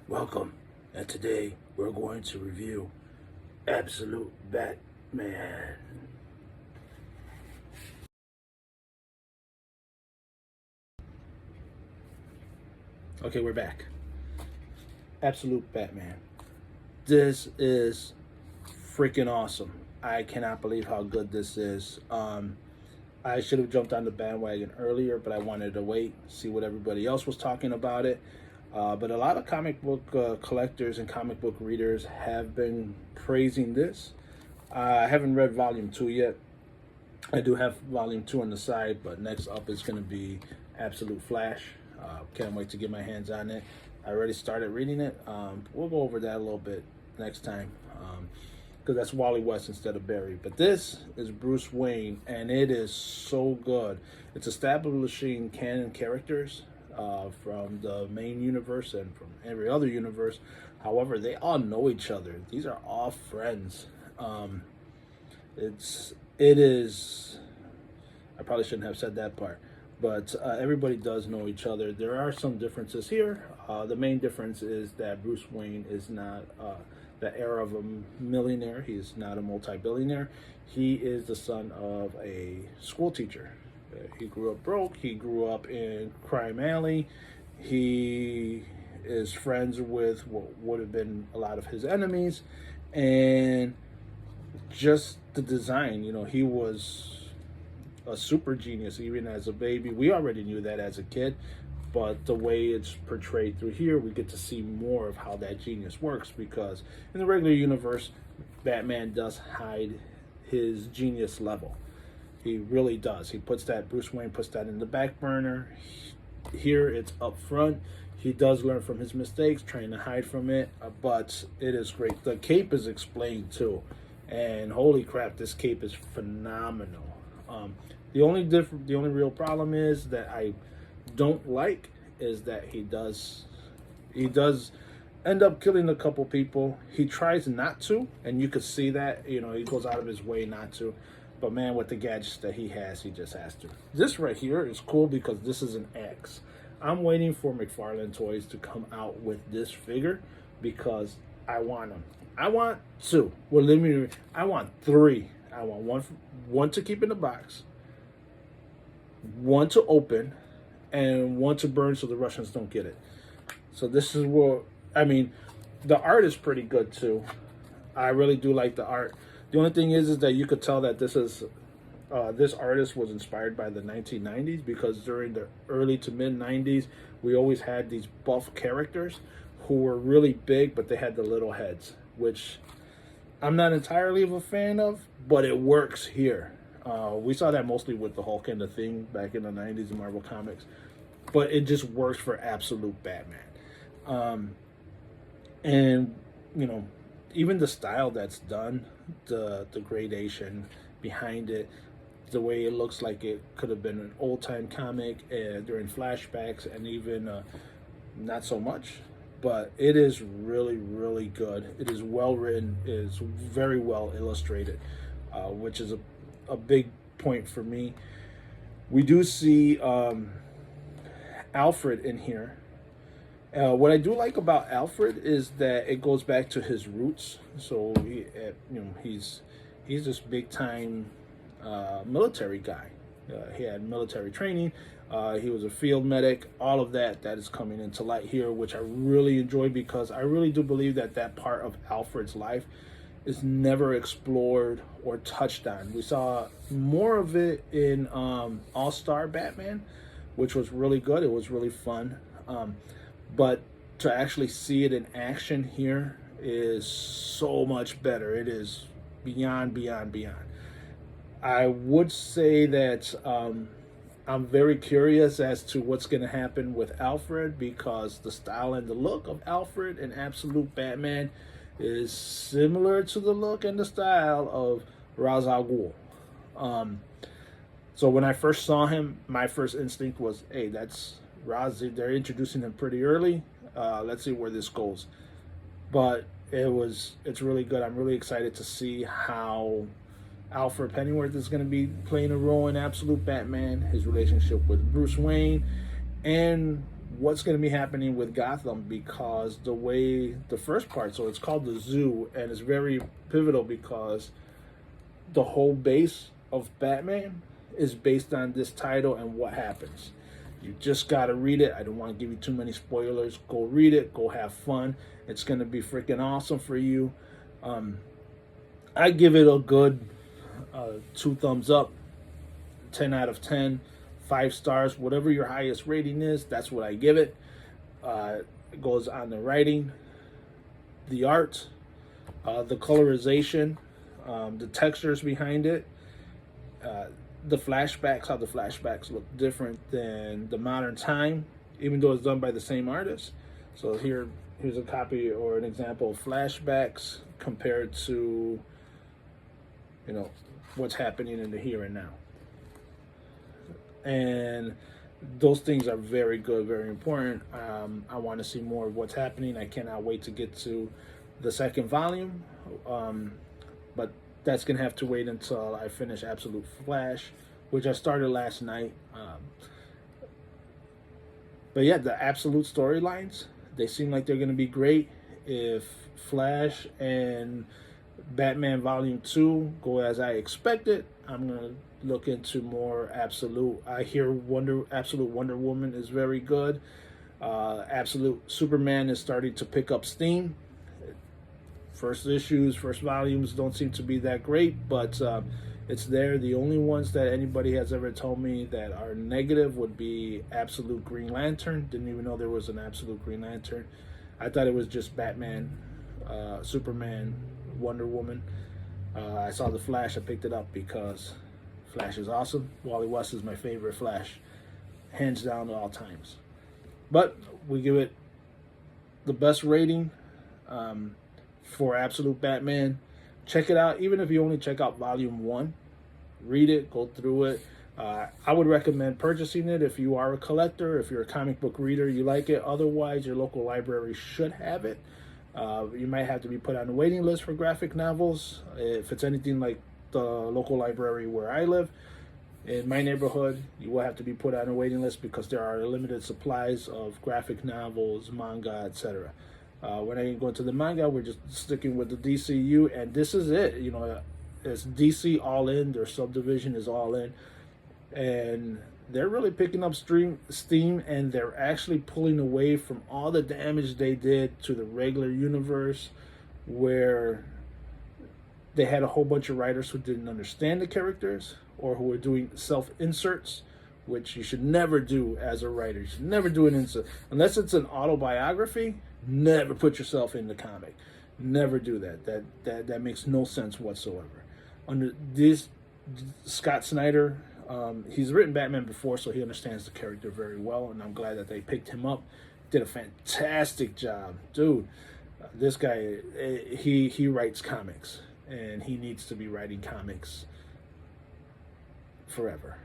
Welcome, and today we're going to review Absolute Batman. Okay, we're back. Absolute Batman. This is freaking awesome. I cannot believe how good this is. I should have jumped on the bandwagon earlier, but I wanted to wait, see what everybody else was talking about it. But a lot of comic book collectors and comic book readers have been praising this. I haven't read Volume 2 yet. I do have Volume 2 on the side, but next up is going to be Absolute Flash. Can't wait to get my hands on it. I already started reading it. We'll go over that a little bit next time, because that's Wally West instead of Barry. But this is Bruce Wayne, and it is so good. It's establishing canon characters from the main universe and from every other universe. However, they all know each other. These are all friends. It is. I probably shouldn't have said that part, but everybody does know each other. There are some differences here. The main difference is that Bruce Wayne is not the heir of a millionaire. He's not a multi-billionaire. He is the son of a school teacher. He grew up broke. He grew up in Crime Alley. He is friends with what would have been a lot of his enemies. And just the design, he was a super genius even as a baby. We already knew that as a kid, but the way it's portrayed through here, we get to see more of how that genius works, because in the regular universe, Batman does hide his genius level. He really does. Bruce Wayne puts that in the back burner. Here it's up front. He does learn from his mistakes, trying to hide from it, but it is great. The cape is explained too, and holy crap, this cape is phenomenal. The only real problem is that I don't like is that he does end up killing a couple people. He tries not to, and you could see that, he goes out of his way not to. But man, with the gadgets that he just has to. This right here is cool because this is an X. I'm waiting for McFarlane Toys to come out with this figure because I want them. I want two. Well, I want three. I want one to keep in the box, one to open, and one to burn so the Russians don't get it. So this is the art is pretty good too. I really do like the art. The only thing is that you could tell that this artist was inspired by the 1990s, because during the early to mid 90s, we always had these buff characters who were really big, but they had the little heads, which I'm not entirely a fan of, but it works here. We saw that mostly with the Hulk and the Thing back in the 90s in Marvel Comics, but it just works for Absolute Batman. And even the style that's done, the gradation behind it, the way it looks like it could have been an old-time comic during flashbacks, and even not so much, but it is really, really good. It is well written, it is very well illustrated, which is a big point for me. We do see Alfred in here. What I do like about Alfred is that it goes back to his roots. So he's this big time military guy. He had military training. He was a field medic. All of that is coming into light here, which I really enjoy, because I really do believe that part of Alfred's life is never explored or touched on. We saw more of it in All-Star Batman, which was really good. It was really fun. But to actually see it in action here is so much better. It is beyond, beyond, beyond. I would say that I'm very curious as to what's going to happen with Alfred, because the style and the look of Alfred in Absolute Batman is similar to the look and the style of Ra's al Ghul. So when I first saw him, my first instinct was, hey, that's Ra's. They're introducing him pretty early. Let's see where this goes. But it's really good. I'm really excited to see how Alfred Pennyworth is going to be playing a role in Absolute Batman, his relationship with Bruce Wayne, and what's going to be happening with Gotham, because the way the first part, so it's called The Zoo, and it's very pivotal because the whole base of Batman is based on this title and what happens. You just got to read it. I don't want to give you too many spoilers. Go read it. Go have fun. It's going to be freaking awesome for you. I give it a good 2 thumbs up, 10 out of 10, 5 stars. Whatever your highest rating is, that's what I give it. It goes on the writing, the art, the colorization, the textures behind it, the flashbacks, how the flashbacks look different than the modern time, even though it's done by the same artist. So here's a copy or an example of flashbacks compared to, you know, what's happening in the here and now. And those things are very good, very important. I want to see more of what's happening. I cannot wait to get to the second volume. But that's going to have to wait until I finish Absolute Flash, which I started last night. But yeah, the Absolute storylines, they seem like they're going to be great. If Flash and Batman Volume 2 go as I expected, I'm going to look into more Absolute. I hear Absolute Wonder Woman is very good. Absolute Superman is starting to pick up steam. First issues, first volumes don't seem to be that great, but it's there. The only ones that anybody has ever told me that are negative would be Absolute Green Lantern. Didn't even know there was an Absolute Green Lantern. I thought it was just Batman, Superman, Wonder Woman. I saw the Flash. I picked it up because Flash is awesome. Wally West is my favorite Flash, hands down, at all times. But we give it the best rating for Absolute Batman. Check it out. Even if you only check out Volume 1, read it, go through it. I would recommend purchasing it if you are a collector, if you're a comic book reader, you like it. Otherwise, your local library should have it. You might have to be put on a waiting list for graphic novels. If it's anything like the local library where I live, in my neighborhood, you will have to be put on a waiting list because there are limited supplies of graphic novels, manga, etc. We're not even going to the manga. We're just sticking with the DCU, and this is it. You know, it's DC all in. Their subdivision is all in, and they're really picking up steam, and they're actually pulling away from all the damage they did to the regular universe, where they had a whole bunch of writers who didn't understand the characters or who were doing self-inserts, which you should never do as a writer. You should never do an insert. Unless it's an autobiography, never put yourself in the comic. Never do that. That makes no sense whatsoever. Under this, Scott Snyder, he's written Batman before, so he understands the character very well, and I'm glad that they picked him up. Did a fantastic job. Dude, this guy, he writes comics, and he needs to be writing comics forever.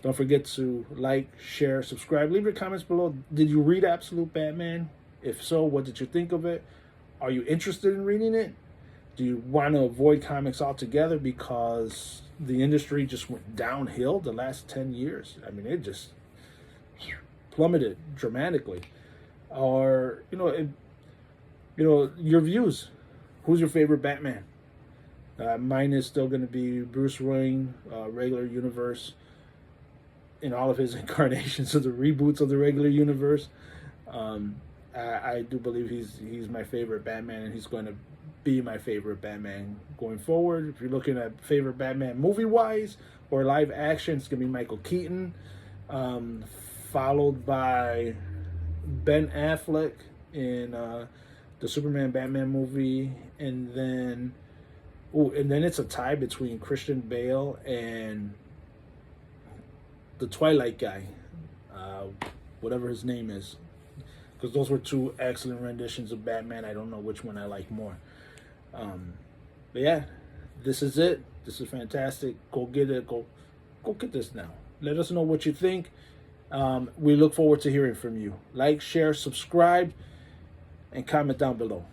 Don't forget to like, share, subscribe. Leave your comments below. Did you read Absolute Batman? If so, what did you think of it? Are you interested in reading it? Do you want to avoid comics altogether because the industry just went downhill the last 10 years? I mean, it just plummeted dramatically. Or, your views. Who's your favorite Batman? Mine is still going to be Bruce Wayne, regular universe, in all of his incarnations of the reboots of the regular universe. I do believe he's my favorite Batman, and he's going to be my favorite Batman going forward. If you're looking at favorite Batman movie-wise or live action, it's going to be Michael Keaton, followed by Ben Affleck in the Superman Batman movie, and then it's a tie between Christian Bale and the Twilight guy, whatever his name is, because those were two excellent renditions of Batman. I don't know which one I like more. But yeah, this is it. This is fantastic. Go get it. Go get this now. Let us know what you think. We look forward to hearing from you. Like, share, subscribe, and comment down below.